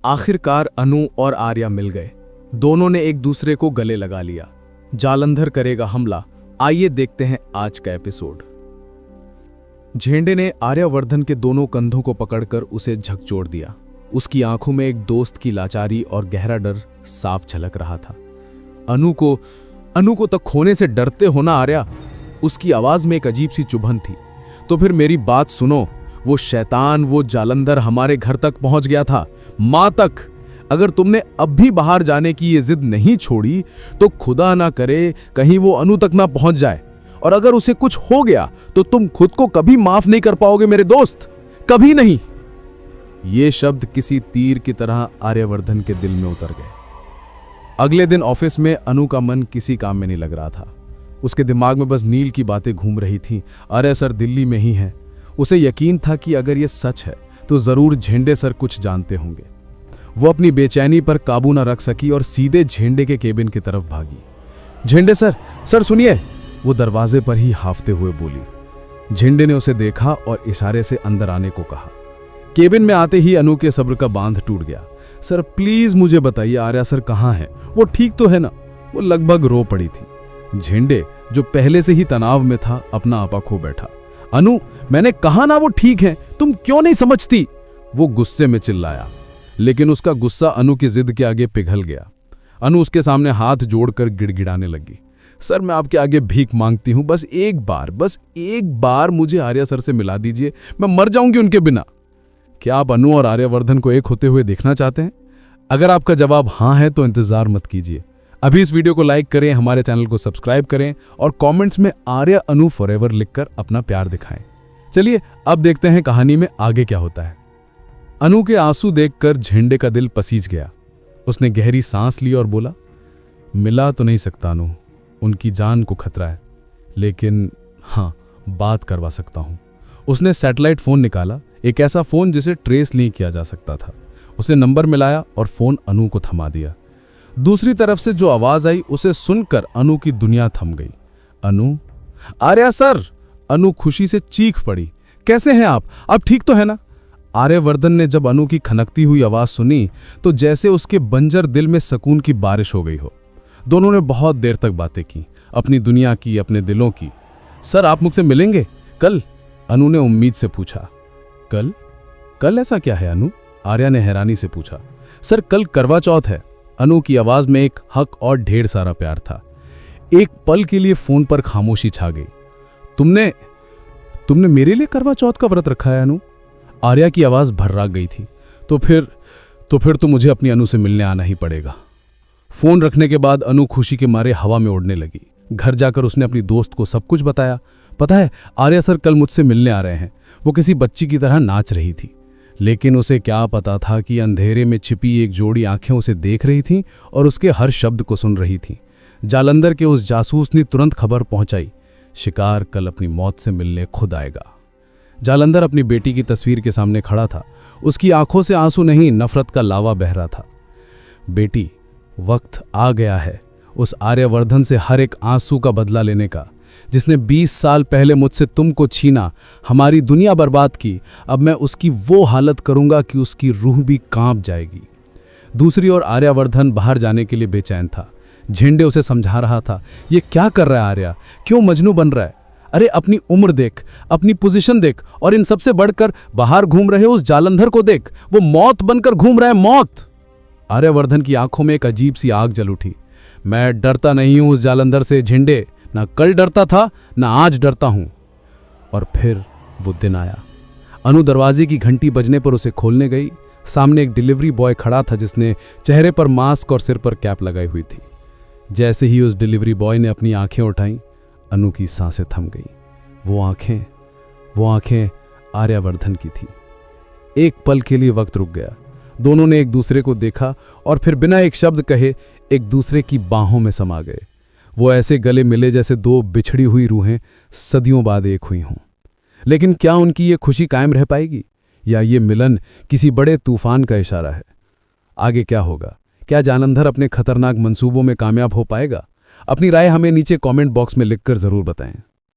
आखिरकार अनु और आर्या मिल गए। दोनों ने एक दूसरे को गले लगा लिया। जालंधर करेगा हमला, आइए देखते हैं आज का एपिसोड। झेंडे ने आर्यवर्धन के दोनों कंधों को पकड़कर उसे झकझोर दिया। उसकी आंखों में एक दोस्त की लाचारी और गहरा डर साफ झलक रहा था। अनु को तक खोने से डरते हो ना आर्या? उसकी आवाज में एक अजीब सी चुभन थी। तो फिर मेरी बात सुनो, वो शैतान, वो जालंधर हमारे घर तक पहुंच गया था, मां तक। अगर तुमने अब भी बाहर जाने की ये जिद नहीं छोड़ी तो खुदा ना करे कहीं वो अनु तक ना पहुंच जाए, और अगर उसे कुछ हो गया तो तुम खुद को कभी माफ नहीं कर पाओगे मेरे दोस्त, कभी नहीं। ये शब्द किसी तीर की तरह आर्यवर्धन के दिल में उतर गए। अगले दिन ऑफिस में अनु का मन किसी काम में नहीं लग रहा था। उसके दिमाग में बस नील की बातें घूम रही थीं। अरे सर दिल्ली में ही है। उसे यकीन था कि अगर ये सच है तो जरूर झेंडे सर कुछ जानते होंगे। वो अपनी बेचैनी पर काबू न रख सकी और सीधे झेंडे के केबिन की तरफ भागी। झेंडे सर सुनिए, वो दरवाजे पर ही हाफते हुए बोली। झेंडे ने उसे देखा और इशारे से अंदर आने को कहा। केबिन में आते ही अनु के सब्र का बांध टूट गया। सर प्लीज मुझे बताइए, आर्या सर कहाँ हैं? वो ठीक तो है ना? वो लगभग रो पड़ी थी। झेंडे, जो पहले से ही तनाव में था, अपना आपा खो बैठा। अनु, मैंने कहा ना वो ठीक है, तुम क्यों नहीं समझती? वो गुस्से में चिल्लाया, लेकिन उसका गुस्सा अनु की जिद के आगे पिघल गया। अनु उसके सामने हाथ जोड़कर गिड़गिड़ाने लगी। सर मैं आपके आगे भीख मांगती हूं, बस एक बार मुझे आर्या सर से मिला दीजिए, मैं मर जाऊंगी उनके बिना। क्या आप अनु और आर्यवर्धन को एक होते हुए देखना चाहते हैं? अगर आपका जवाब हाँ है तो इंतजार मत कीजिए, अभी इस वीडियो को लाइक करें, हमारे चैनल को सब्सक्राइब करें और कमेंट्स में आर्या अनु फॉरएवर लिखकर अपना प्यार दिखाएं। चलिए अब देखते हैं कहानी में आगे क्या होता है। अनु के आंसू देखकर झेंडे का दिल पसीज गया। उसने गहरी सांस ली और बोला, मिला तो नहीं सकता अनु, उनकी जान को खतरा है, लेकिन हाँ बात करवा सकता हूं। उसने सैटेलाइट फोन निकाला, एक ऐसा फोन जिसे ट्रेस नहीं किया जा सकता था। उसने नंबर मिलाया और फोन अनु को थमा दिया। दूसरी तरफ से जो आवाज आई उसे सुनकर अनु की दुनिया थम गई। अनु, आर्या सर! अनु खुशी से चीख पड़ी। कैसे हैं आप ठीक तो है ना? आर्यवर्धन ने जब अनु की खनकती हुई आवाज सुनी तो जैसे उसके बंजर दिल में सुकून की बारिश हो गई हो। दोनों ने बहुत देर तक बातें की, अपनी दुनिया की, अपने दिलों की। सर आप मुझसे मिलेंगे कल? अनु ने उम्मीद से पूछा। कल ऐसा क्या है अनु? आर्या ने हैरानी से पूछा। सर कल करवा चौथ है। अनु की आवाज में एक हक और ढेर सारा प्यार था। एक पल के लिए फोन पर खामोशी छा गई। तुमने मेरे लिए करवा चौथ का व्रत रखा है अनु? आर्या की आवाज भर्राक गई थी। तो फिर तो मुझे अपनी अनु से मिलने आना ही पड़ेगा। फोन रखने के बाद अनु खुशी के मारे हवा में उड़ने लगी। घर जाकर उसने अपनी दोस्त को सब कुछ बताया। पता है आर्या सर कल मुझसे मिलने आ रहे हैं। वो किसी बच्ची की तरह नाच रही थी, लेकिन उसे क्या पता था कि अंधेरे में छिपी एक जोड़ी आंखें उसे देख रही थीं और उसके हर शब्द को सुन रही थीं। जालंधर के उस जासूस ने तुरंत खबर पहुंचाई, शिकार कल अपनी मौत से मिलने खुद आएगा। जालंधर अपनी बेटी की तस्वीर के सामने खड़ा था। उसकी आंखों से आंसू नहीं, नफरत का लावा बह रहा था। बेटी, वक्त आ गया है उस आर्यवर्धन से हर एक आंसू का बदला लेने का, जिसने 20 साल पहले मुझसे तुमको छीना, हमारी दुनिया बर्बाद की। अब मैं उसकी वो हालत करूंगा कि उसकी रूह भी कांप जाएगी। दूसरी ओर आर्यवर्धन बाहर जाने के लिए बेचैन था। झेंडे उसे समझा रहा था, ये क्या कर रहा है आर्या, क्यों मजनू बन रहा है? अरे अपनी उम्र देख, अपनी पोजीशन देख, और इन सबसे बढ़कर बाहर घूम रहे उस जालंधर को देख, वो मौत बनकर घूम रहा है, मौत। आर्यवर्धन की आंखों में एक अजीब सी आग जल उठी। मैं डरता नहीं हूं उस जालंधर से झेंडे, ना कल डरता था ना आज डरता हूं। और फिर वो दिन आया। अनु दरवाजे की घंटी बजने पर उसे खोलने गई। सामने एक डिलीवरी बॉय खड़ा था जिसने चेहरे पर मास्क और सिर पर कैप लगाई हुई थी। जैसे ही उस डिलीवरी बॉय ने अपनी आंखें उठाई, अनु की सांसें थम गई। वो आंखें आर्यवर्धन की थी। एक पल के लिए वक्त रुक गया। दोनों ने एक दूसरे को देखा और फिर बिना एक शब्द कहे एक दूसरे की बाहों में समा गए। वो ऐसे गले मिले जैसे दो बिछड़ी हुई रूहें सदियों बाद एक हुई हों। लेकिन क्या उनकी ये खुशी कायम रह पाएगी, या ये मिलन किसी बड़े तूफान का इशारा है? आगे क्या होगा? क्या जालंधर अपने खतरनाक मंसूबों में कामयाब हो पाएगा? अपनी राय हमें नीचे कमेंट बॉक्स में लिखकर जरूर बताएं।